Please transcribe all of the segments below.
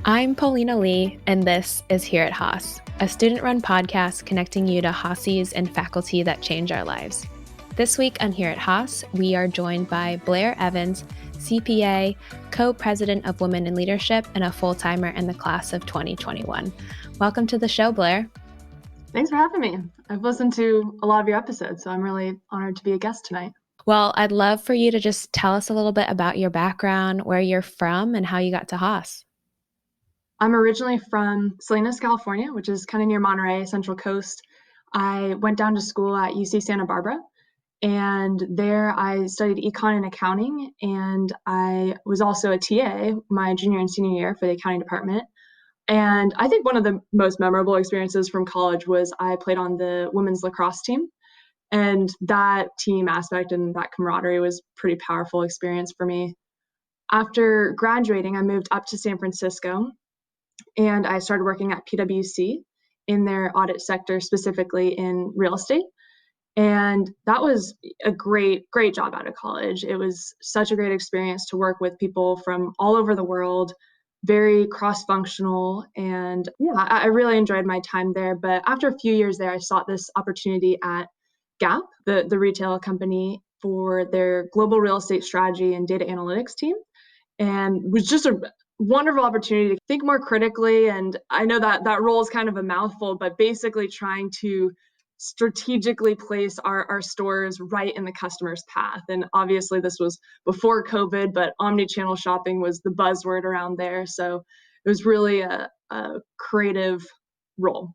I'm Paulina Lee, and this is Here Haas, a student-run podcast connecting you to Haasies and faculty that change our lives. This week on Here Haas, we are joined by Blair Evans, CPA, co-president of Women in Leadership, and a full-timer in the class of 2021. Welcome to the show, Blair. Thanks for having me. I've listened to a lot of your episodes, so I'm really honored to be a guest tonight. Well, I'd love for you to just tell us a little bit about your background, where you're from, and how you got to Haas. I'm originally from Salinas, California, which is kind of near Monterey, Central Coast. I went down to school at UC Santa Barbara, and there I studied econ and accounting, and I was also a TA my junior and senior year for the accounting department. And I think one of the most memorable experiences from college was I played on the women's lacrosse team. And that team aspect and that camaraderie was a pretty powerful experience for me. After graduating, I moved up to San Francisco and I started working at PwC in their audit sector, specifically in real estate. And that was a great job out of college. It was such a great experience to work with people from all over the world, very cross-functional. And yeah, I really enjoyed my time there. But after a few years there, I sought this opportunity at Gap, the retail company, for their global real estate strategy and data analytics team. And it was just a wonderful opportunity to think more critically. And I know that role is kind of a mouthful, but basically trying to strategically place our stores right in the customer's path. And obviously this was before COVID, but omni-channel shopping was the buzzword around there. So it was really a creative role.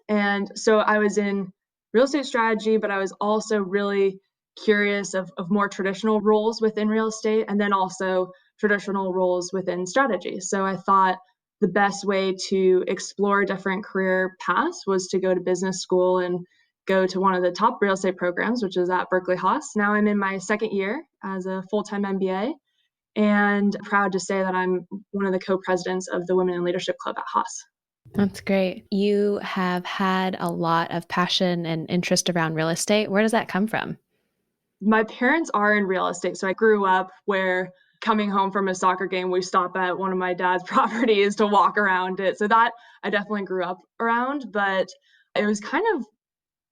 And so I was in real estate strategy, but I was also really curious of more traditional roles within real estate, and then also traditional roles within strategy. So I thought the best way to explore different career paths was to go to business school and go to one of the top real estate programs, which is at Berkeley Haas. Now I'm in my second year as a full-time MBA, and proud to say that I'm one of the co-presidents of the Women in Leadership Club at Haas. That's great. You have had a lot of passion and interest around real estate. Where does that come from? My parents are in real estate. So I grew up where coming home from a soccer game, we stop at one of my dad's properties to walk around it. So that I definitely grew up around, but it was kind of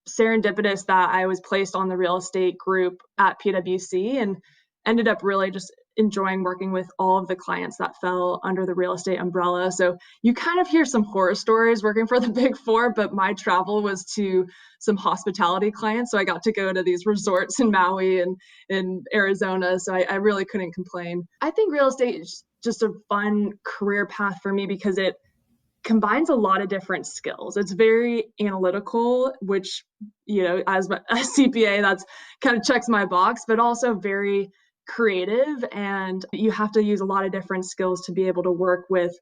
serendipitous that I was placed on the real estate group at PwC and ended up really just enjoying working with all of the clients that fell under the real estate umbrella. So you kind of hear some horror stories working for the Big Four, but my travel was to some hospitality clients. So I got to go to these resorts in Maui and in Arizona. So I really couldn't complain. I think real estate is just a fun career path for me because it combines a lot of different skills. It's very analytical, which, as a CPA, that's kind of checks my box, but also very creative. And you have to use a lot of different skills to be able to work with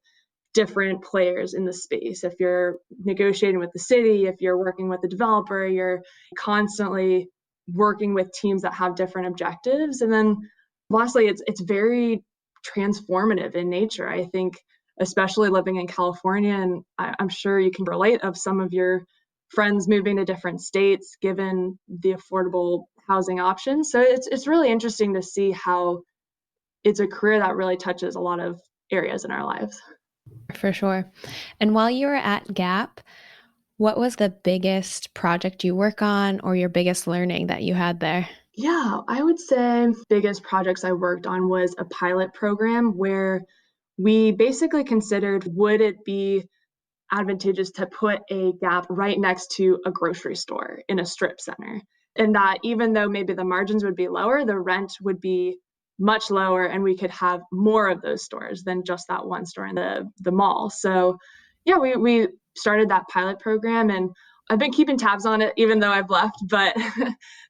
different players in the space. If you're negotiating with the city, if you're working with the developer, you're constantly working with teams that have different objectives. And then lastly, it's very transformative in nature. I think, especially living in California, and I'm sure you can relate of some of your friends moving to different states given the affordable housing options. So it's really interesting to see how it's a career that really touches a lot of areas in our lives. For sure. And while you were at Gap, what was the biggest project you work on or your biggest learning that you had there? Yeah, I would say biggest projects I worked on was a pilot program where we basically considered, would it be advantageous to put a Gap right next to a grocery store in a strip center? And that even though maybe the margins would be lower, the rent would be much lower and we could have more of those stores than just that one store in the mall. So yeah, we started that pilot program and I've been keeping tabs on it even though I've left, but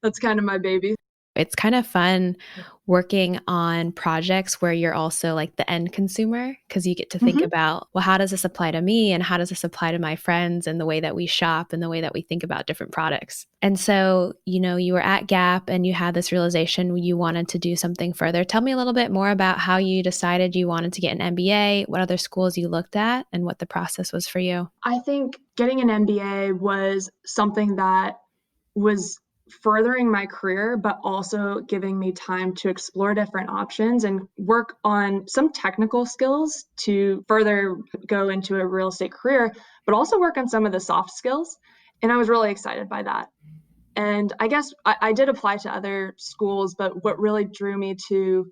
that's kind of my baby. It's kind of fun working on projects where you're also like the end consumer because you get to think about, well, how does this apply to me? And how does this apply to my friends and the way that we shop and the way that we think about different products? And so, you were at Gap and you had this realization you wanted to do something further. Tell me a little bit more about how you decided you wanted to get an MBA, what other schools you looked at, and what the process was for you. I think getting an MBA was something that was furthering my career, but also giving me time to explore different options and work on some technical skills to further go into a real estate career, but also work on some of the soft skills. And I was really excited by that. And I guess I did apply to other schools, but what really drew me to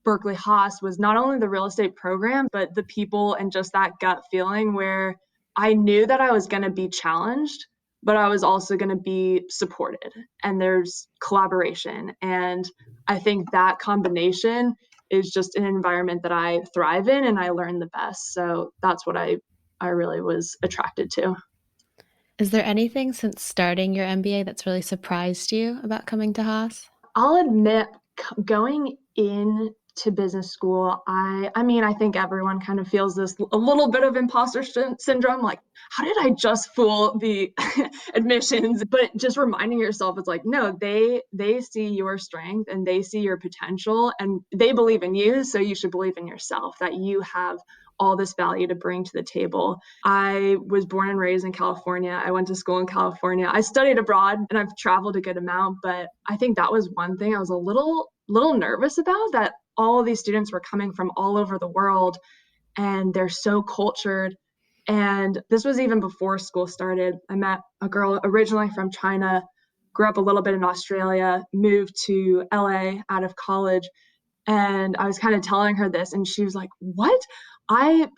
Berkeley Haas was not only the real estate program, but the people and just that gut feeling where I knew that I was going to be challenged, but I was also going to be supported. And there's collaboration. And I think that combination is just an environment that I thrive in and I learn the best. So that's what I really was attracted to. Is there anything since starting your MBA that's really surprised you about coming to Haas? I'll admit, going in to business school, I mean, I think everyone kind of feels this a little bit of imposter syndrome, like, how did I just fool the admissions? But just reminding yourself, it's like, no, they see your strength and they see your potential and they believe in you, so you should believe in yourself, that you have all this value to bring to the table. I was born and raised in California. I went to school in California. I studied abroad and I've traveled a good amount, but I think that was one thing I was a little nervous about, that all of these students were coming from all over the world and they're so cultured. And this was even before school started. I met a girl originally from China, grew up a little bit in Australia, moved to LA out of college. And I was kind of telling her this and she was like, what? I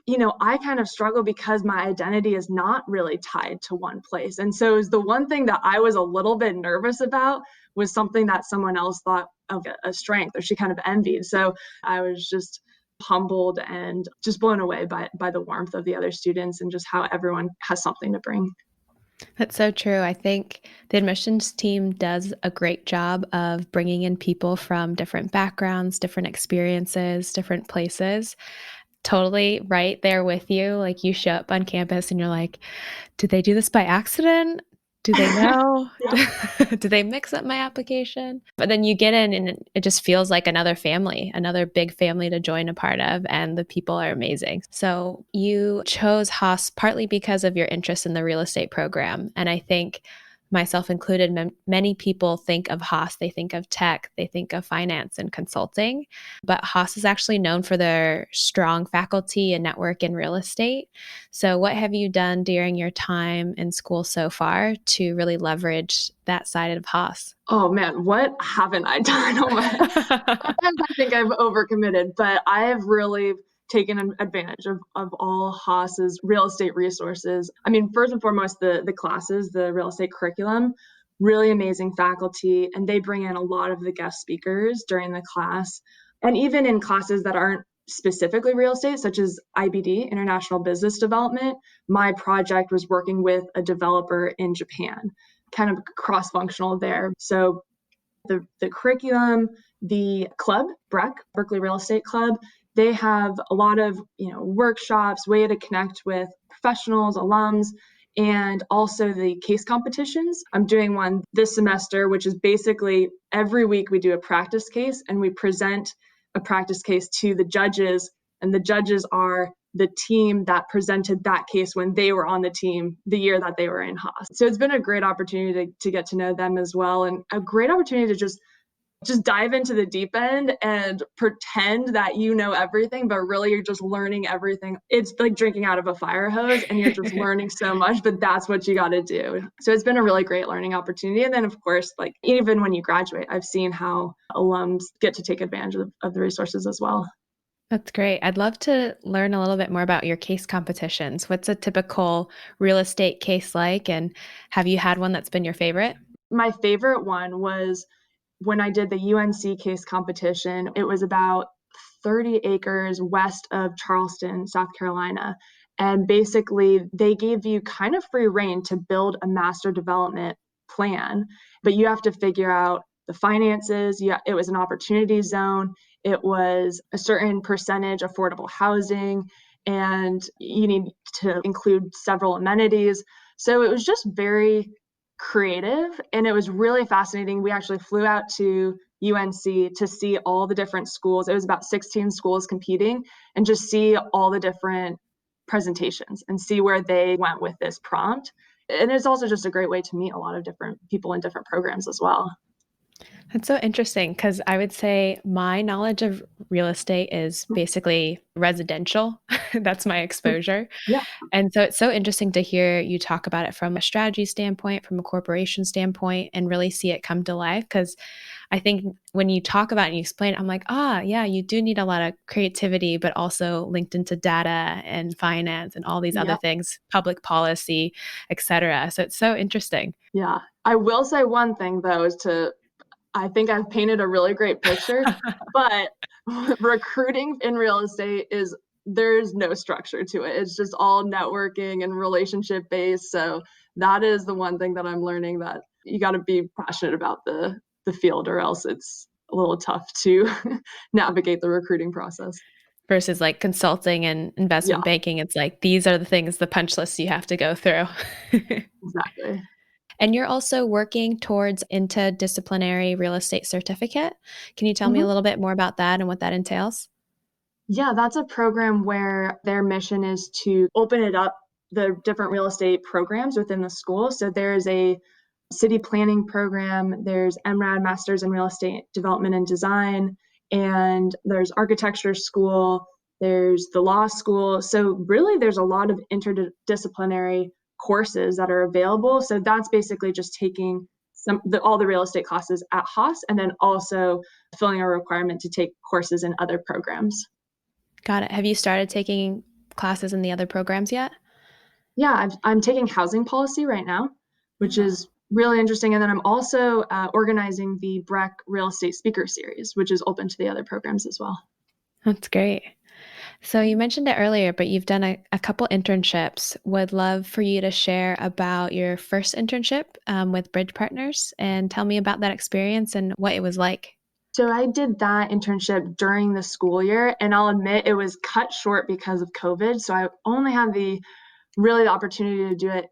kind of struggle because my identity is not really tied to one place. And so it was the one thing that I was a little bit nervous about, was something that someone else thought of a strength or she kind of envied. So I was just humbled and just blown away by the warmth of the other students and just how everyone has something to bring. That's so true. I think the admissions team does a great job of bringing in people from different backgrounds, different experiences, different places. Totally right there with you. Like, you show up on campus and you're like, did they do this by accident? Do they know? Yeah. Do they mix up my application? But then you get in and it just feels like another family, another big family to join a part of, and the people are amazing. So you chose Haas partly because of your interest in the real estate program. And I think, myself included, many people think of Haas, they think of tech, they think of finance and consulting, but Haas is actually known for their strong faculty and network in real estate. So what have you done during your time in school so far to really leverage that side of Haas? Oh man, what haven't I done? Oh my, sometimes I think I've overcommitted, but I have really taken advantage of all Haas's real estate resources. I mean, first and foremost, the classes, the real estate curriculum, really amazing faculty, and they bring in a lot of the guest speakers during the class. And even in classes that aren't specifically real estate, such as IBD, International Business Development, my project was working with a developer in Japan, kind of cross-functional there. So the curriculum, the club, Berkeley Real Estate Club, they have a lot of workshops, way to connect with professionals, alums, and also the case competitions. I'm doing one this semester, which is basically every week we do a practice case and we present a practice case to the judges, and the judges are the team that presented that case when they were on the team the year that they were in Haas. So it's been a great opportunity to get to know them as well, and a great opportunity to just dive into the deep end and pretend that you know everything, but really you're just learning everything. It's like drinking out of a fire hose and you're just learning so much, but that's what you got to do. So it's been a really great learning opportunity. And then of course, like even when you graduate, I've seen how alums get to take advantage of the resources as well. That's great. I'd love to learn a little bit more about your case competitions. What's a typical real estate case like? And have you had one that's been your favorite? My favorite one was when I did the UNC case competition. It was about 30 acres west of Charleston, South Carolina. And basically, they gave you kind of free reign to build a master development plan, but you have to figure out the finances. Yeah, it was an opportunity zone. It was a certain percentage affordable housing, and you need to include several amenities. So it was just very creative and it was really fascinating. We actually flew out to UNC to see all the different schools. It was about 16 schools competing, and just see all the different presentations and see where they went with this prompt. And it's also just a great way to meet a lot of different people in different programs as well. That's so interesting because I would say my knowledge of real estate is basically residential. That's my exposure. Yeah, And so it's so interesting to hear you talk about it from a strategy standpoint, from a corporation standpoint, and really see it come to life. Because I think when you talk about it and you explain it, I'm like, yeah, you do need a lot of creativity, but also linked into data and finance and all these other yeah, things, public policy, et cetera. So it's so interesting. yeah. I will say one thing though is I think I've painted a really great picture, but recruiting in real estate there's no structure to it. It's just all networking and relationship based. So that is the one thing that I'm learning, that you got to be passionate about the field, or else it's a little tough to navigate the recruiting process. Versus like consulting and Yeah, investment banking, it's like these are the things, the punch lists you have to go through. exactly. And you're also working towards interdisciplinary real estate certificate. Can you tell me a Mhm. little bit more about that and what that entails? Yeah, that's a program where their mission is to open it up, the different real estate programs within the school. So there's a city planning program, there's MRAD, Masters in Real Estate Development and Design, and there's architecture school, there's the law school. So really there's a lot of interdisciplinary courses that are available. So that's basically just taking all the real estate classes at Haas, and then also filling a requirement to take courses in other programs. Got it. Have you started taking classes in the other programs yet? Yeah, I'm taking housing policy right now, which Oh, is really interesting. And then I'm also organizing the Breck Real Estate Speaker Series, which is open to the other programs as well. that's great. So you mentioned it earlier, but you've done a couple internships. Would love for you to share about your first internship with Bridge Partners and tell me about that experience and what it was like. So I did that internship during the school year, and I'll admit it was cut short because of COVID. So I only had the opportunity to do it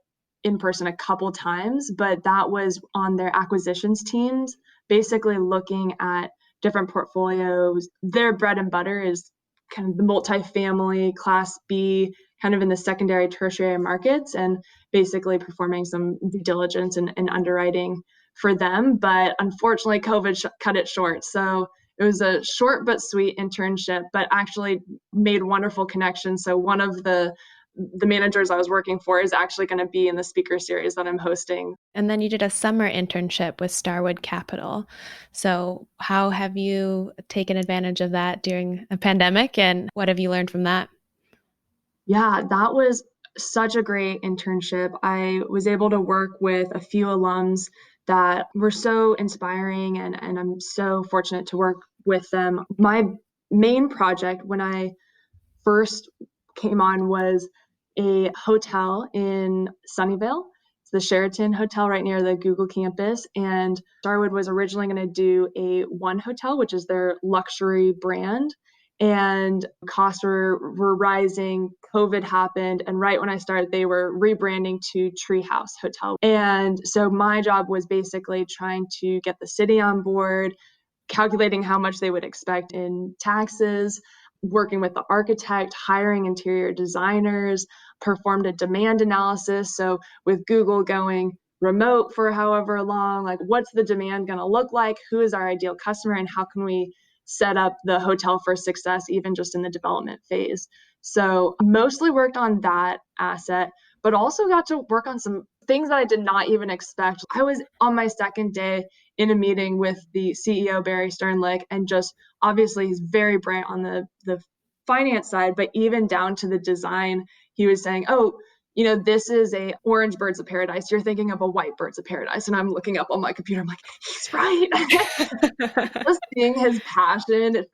in person a couple times, but that was on their acquisitions teams, basically looking at different portfolios. Their bread and butter is kind of the multifamily, Class B, kind of in the secondary, tertiary markets, and basically performing some due diligence and underwriting for them. But unfortunately, COVID cut it short. So it was a short but sweet internship, but actually made wonderful connections. So one of the managers I was working for is actually going to be in the speaker series that I'm hosting. And then you did a summer internship with Starwood Capital. So, how have you taken advantage of that during a pandemic and what have you learned from that? Yeah, that was such a great internship. I was able to work with a few alums that were so inspiring, and I'm so fortunate to work with them. My main project when I first came on was a hotel in Sunnyvale. It's the Sheraton Hotel right near the Google campus. And Starwood was originally going to do a One Hotel, which is their luxury brand. And costs were rising. COVID happened. And right when I started, they were rebranding to Treehouse Hotel. And so my job was basically trying to get the city on board, calculating how much they would expect in taxes, working with the architect, hiring interior designers, performed a demand analysis. So with Google going remote for however long, like what's the demand going to look like? Who is our ideal customer? And how can we set up the hotel for success, even just in the development phase? So mostly worked on that asset, but also got to work on some things that I did not even expect. I was on my second day in a meeting with the CEO, Barry Sternlicht, and just obviously he's very bright on the finance side, but even down to the design, he was saying, oh, this is a orange birds of paradise. You're thinking of a white birds of paradise. And I'm looking up on my computer. I'm like, he's right. Just seeing his passion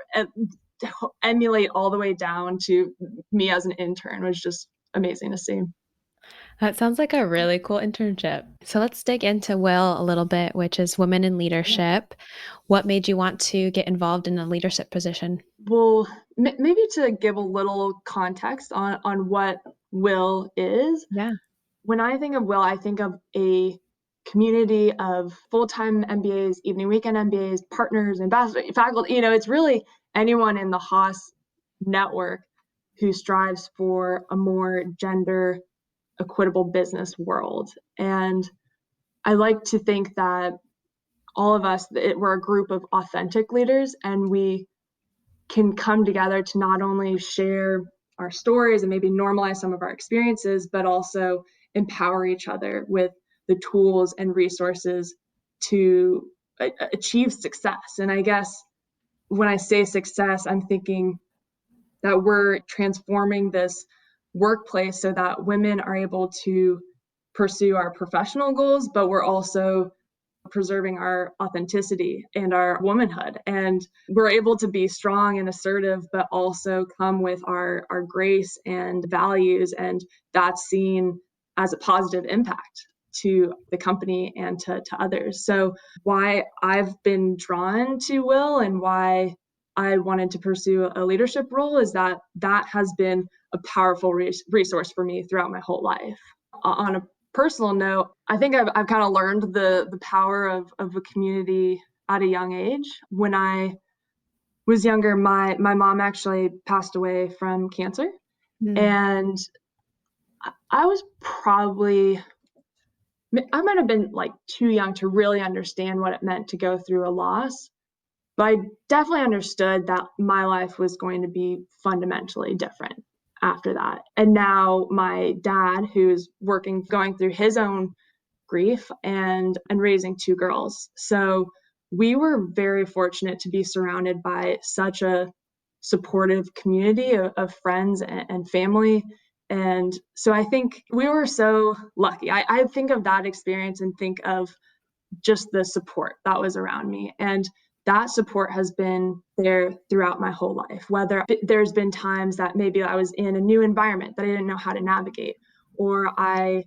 emulate all the way down to me as an intern was just amazing to see. That sounds like a really cool internship. So let's dig into Will a little bit, which is women in Yeah. leadership. What made you want to get involved in a leadership position? Well, maybe to give a little context on what Will is. Yeah. When I think of Will, I think of a community of full-time MBAs, evening weekend MBAs, partners, ambassadors, faculty. It's really anyone in the Haas network who strives for a more gender equitable business world. And I like to think that all of us, we're a group of authentic leaders, and we can come together to not only share our stories and maybe normalize some of our experiences, but also empower each other with the tools and resources to achieve success. And I guess when I say success, I'm thinking that we're transforming this workplace so that women are able to pursue our professional goals, but we're also preserving our authenticity and our womanhood. And we're able to be strong and assertive, but also come with our grace and values. And that's seen as a positive impact to the company and to others. So why I've been drawn to Will and why I wanted to pursue a leadership role is that has been a powerful resource for me throughout my whole life. On a personal note, I think I've kind of learned the power of a community at a young age. When I was younger, my mom actually passed away from cancer. Mm. And I was probably, I might have been like too young to really understand what it meant to go through a loss. But I definitely understood that my life was going to be fundamentally different after that. And now my dad, who's going through his own grief and raising two girls. So we were very fortunate to be surrounded by such a supportive community of friends and family. And so I think we were so lucky. I think of that experience and think of just the support that was around me. And that support has been there throughout my whole life, whether there's been times that maybe I was in a new environment that I didn't know how to navigate, or I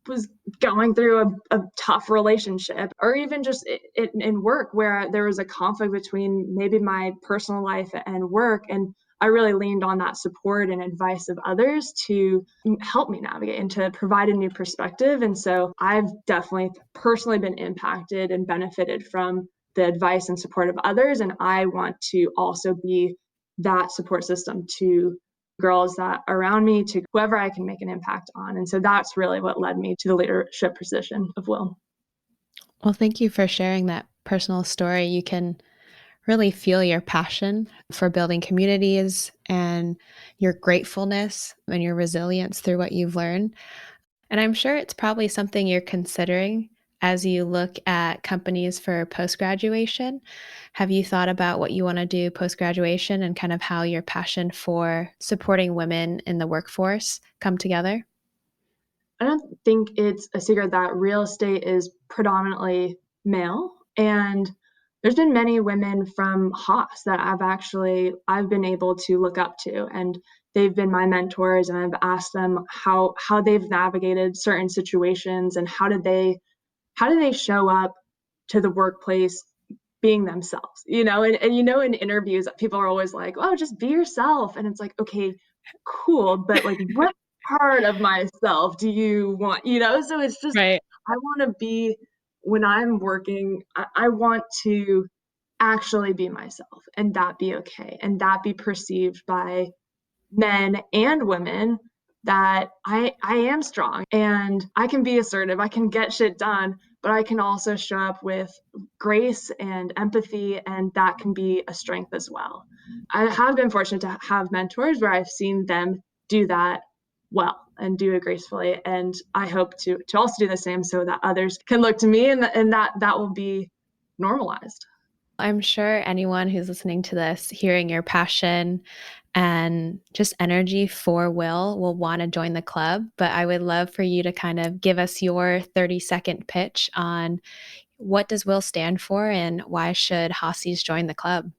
was going through a tough relationship, or even just in work where there was a conflict between maybe my personal life and work. And I really leaned on that support and advice of others to help me navigate and to provide a new perspective. And so I've definitely personally been impacted and benefited from the advice and support of others. And I want to also be that support system to girls that are around me, to whoever I can make an impact on. And so that's really what led me to the leadership position of Will. Well, thank you for sharing that personal story. You can really feel your passion for building communities and your gratefulness and your resilience through what you've learned. And I'm sure it's probably something you're considering as you look at companies for post graduation. Have you thought about what you want to do post graduation and kind of how your passion for supporting women in the workforce come together? I don't think it's a secret that real estate is predominantly male. And there's been many women from Haas that I've been able to look up to, and they've been my mentors, and I've asked them how they've navigated certain situations and how do they show up to the workplace being themselves, and in interviews, people are always like, oh, just be yourself. And it's like, okay, cool. But like, what part of myself do you want, So it's just, Right. I want to be, when I'm working, I want to actually be myself, and that be okay. And that be perceived by men and women that I am strong and I can be assertive, I can get shit done, but I can also show up with grace and empathy, and that can be a strength as well. I have been fortunate to have mentors where I've seen them do that well and do it gracefully, and I hope to also do the same so that others can look to me, and that will be normalized. I'm sure anyone who's listening to this, hearing your passion and just energy for will want to join the club. But I would love for you to kind of give us your 30-second pitch on what does Will stand for and why should Haasies join the club?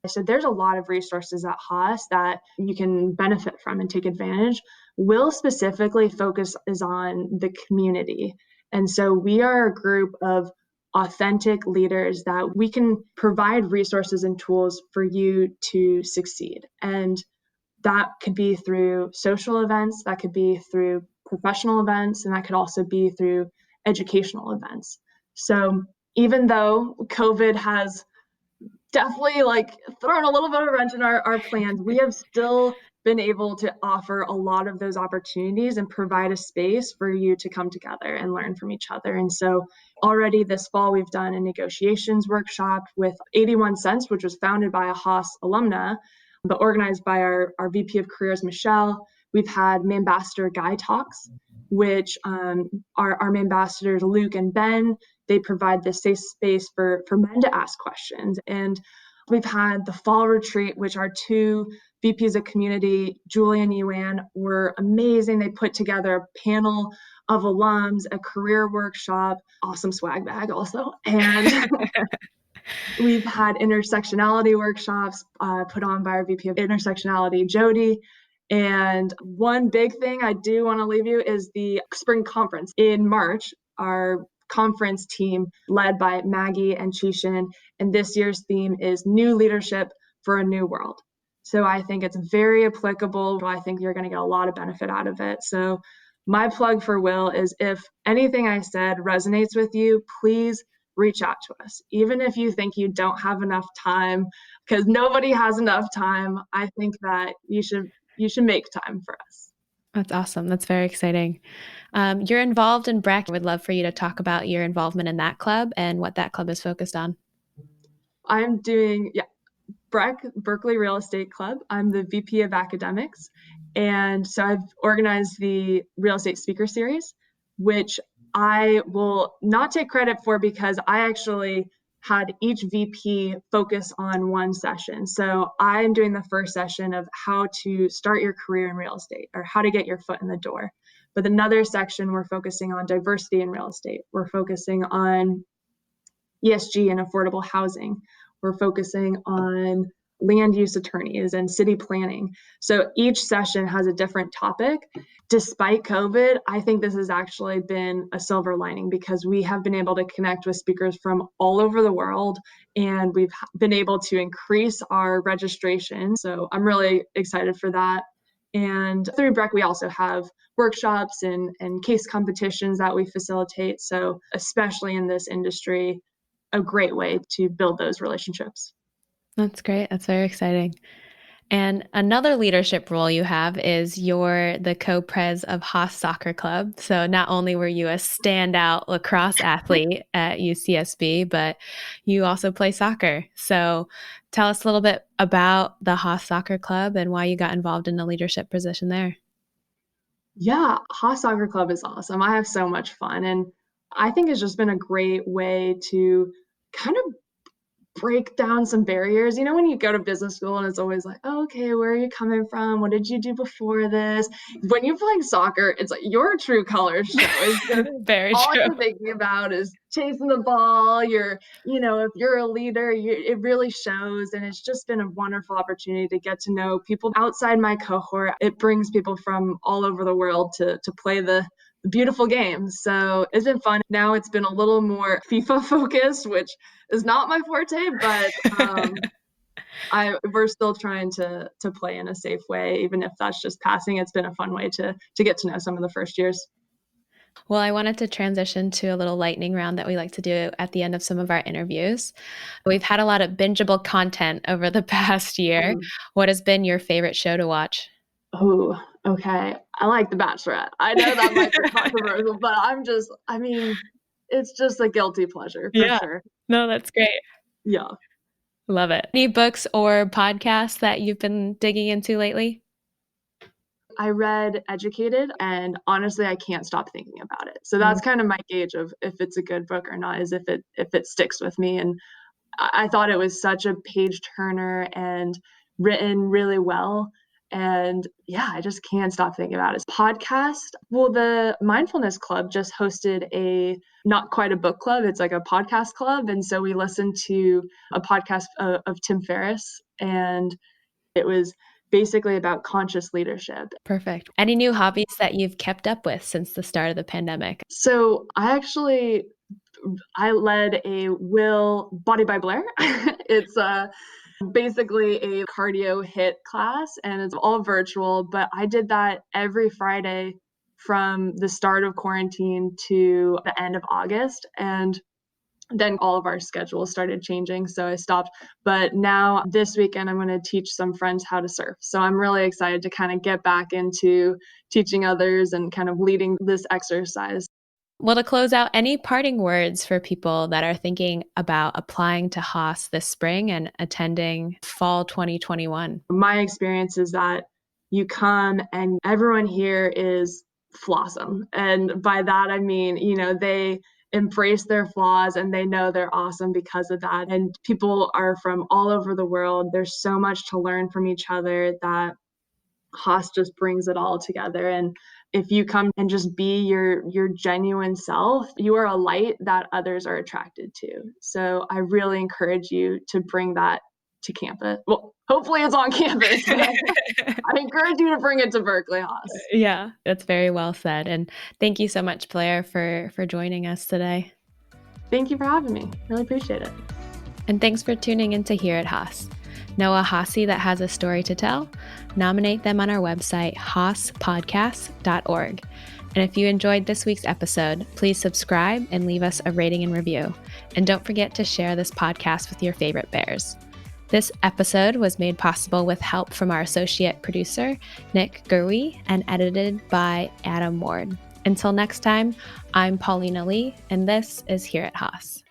So there's a lot of resources at Haas that you can benefit from and take advantage. Will specifically focuses on the community. And so we are a group of authentic leaders that we can provide resources and tools for you to succeed. And that could be through social events, that could be through professional events, and that could also be through educational events. So even though COVID has definitely like thrown a little bit of a wrench in our plans, we have still been able to offer a lot of those opportunities and provide a space for you to come together and learn from each other. And so already this fall, we've done a negotiations workshop with 81 Cents, which was founded by a Haas alumna, but organized by our VP of Careers, Michelle. We've had Ambassador Guy Talks, which our ambassadors, Luke and Ben, they provide this safe space for men to ask questions. And we've had the fall retreat, which our two VPs of community, Julie and Yuan, were amazing. They put together a panel of alums, a career workshop, awesome swag bag also. And we've had intersectionality workshops put on by our VP of intersectionality, Jody. And one big thing I do want to leave you is the spring conference in March. Our conference team led by Maggie and Chishan, and this year's theme is New Leadership for a New World. So I think it's very applicable. I think you're going to get a lot of benefit out of it. So my plug for Will is if anything I said resonates with you, please reach out to us. Even if you think you don't have enough time, because nobody has enough time, I think that you should make time for us. That's awesome. That's very exciting. You're involved in BREC. I would love for you to talk about your involvement in that club and what that club is focused on. I'm doing, BREC, Berkeley Real Estate Club. I'm the VP of Academics. And so I've organized the Real Estate Speaker Series, which I will not take credit for because I actually had each VP focus on one session. So I'm doing the first session of how to start your career in real estate or how to get your foot in the door. But another section, we're focusing on diversity in real estate. We're focusing on ESG and affordable housing. We're focusing on land use attorneys and city planning. So each session has a different topic. Despite COVID, I think this has actually been a silver lining because we have been able to connect with speakers from all over the world, and we've been able to increase our registration. So I'm really excited for that. And through BREC, we also have workshops and case competitions that we facilitate. So especially in this industry, a great way to build those relationships. That's great. That's very exciting. And another leadership role you have is you're the co-pres of Haas Soccer Club. So not only were you a standout lacrosse athlete at UCSB, but you also play soccer. So tell us a little bit about the Haas Soccer Club and why you got involved in a leadership position there. Yeah, Haas Soccer Club is awesome. I have so much fun. And I think it's just been a great way to kind of break down some barriers. You know, when you go to business school and it's always like, oh, okay, where are you coming from? What did you do before this? When you're playing soccer, it's like your true colors show. Very all true. you're thinking about is chasing the ball. If you're a leader, it really shows. And it's just been a wonderful opportunity to get to know people outside my cohort. It brings people from all over the world to play the beautiful games. So it's been fun. Now it's been a little more FIFA focused, which is not my forte, but we're still trying to play in a safe way, even if that's just passing. It's been a fun way to get to know some of the first years. Well, I wanted to transition to a little lightning round that we like to do at the end of some of our interviews. We've had a lot of bingeable content over the past year. What has been your favorite show to watch? Oh, okay. I like The Bachelorette. I know that might be controversial, but it's just a guilty pleasure for sure. No, that's great. Yeah. Love it. Any books or podcasts that you've been digging into lately? I read Educated, and honestly, I can't stop thinking about it. So that's kind of my gauge of if it's a good book or not, is if it sticks with me. And I thought it was such a page turner and written really well. And yeah, I just can't stop thinking about it. Podcast. Well, the Mindfulness Club just hosted not quite a book club, it's like a podcast club. And so we listened to a podcast of Tim Ferriss, and it was basically about conscious leadership. Perfect. Any new hobbies that you've kept up with since the start of the pandemic? So I led a Will Body by Blair. It's basically a cardio HIIT class, and it's all virtual, but I did that every Friday from the start of quarantine to the end of August. And Then all of our schedules started changing, so I stopped. But now this weekend, I'm going to teach some friends how to surf. So I'm really excited to kind of get back into teaching others and kind of leading this exercise. Well, to close out, any parting words for people that are thinking about applying to Haas this spring and attending fall 2021? My experience is that you come and everyone here is flawsome. And by that, I mean, they embrace their flaws and they know they're awesome because of that. And people are from all over the world. There's so much to learn from each other that Haas just brings it all together. And if you come and just be your genuine self, you are a light that others are attracted to. So I really encourage you to bring that to campus. Well, hopefully it's on campus, but I encourage you to bring it to Berkeley Haas. Yeah, that's very well said. And thank you so much, Blair, for joining us today. Thank you for having me. Really appreciate it. And thanks for tuning in to Here at Haas. Know a Haasie that has a story to tell? Nominate them on our website, haaspodcast.org. And if you enjoyed this week's episode, please subscribe and leave us a rating and review. And don't forget to share this podcast with your favorite bears. This episode was made possible with help from our associate producer, Nick Gurwee, and edited by Adam Ward. Until next time, I'm Paulina Lee, and this is Here at Haas.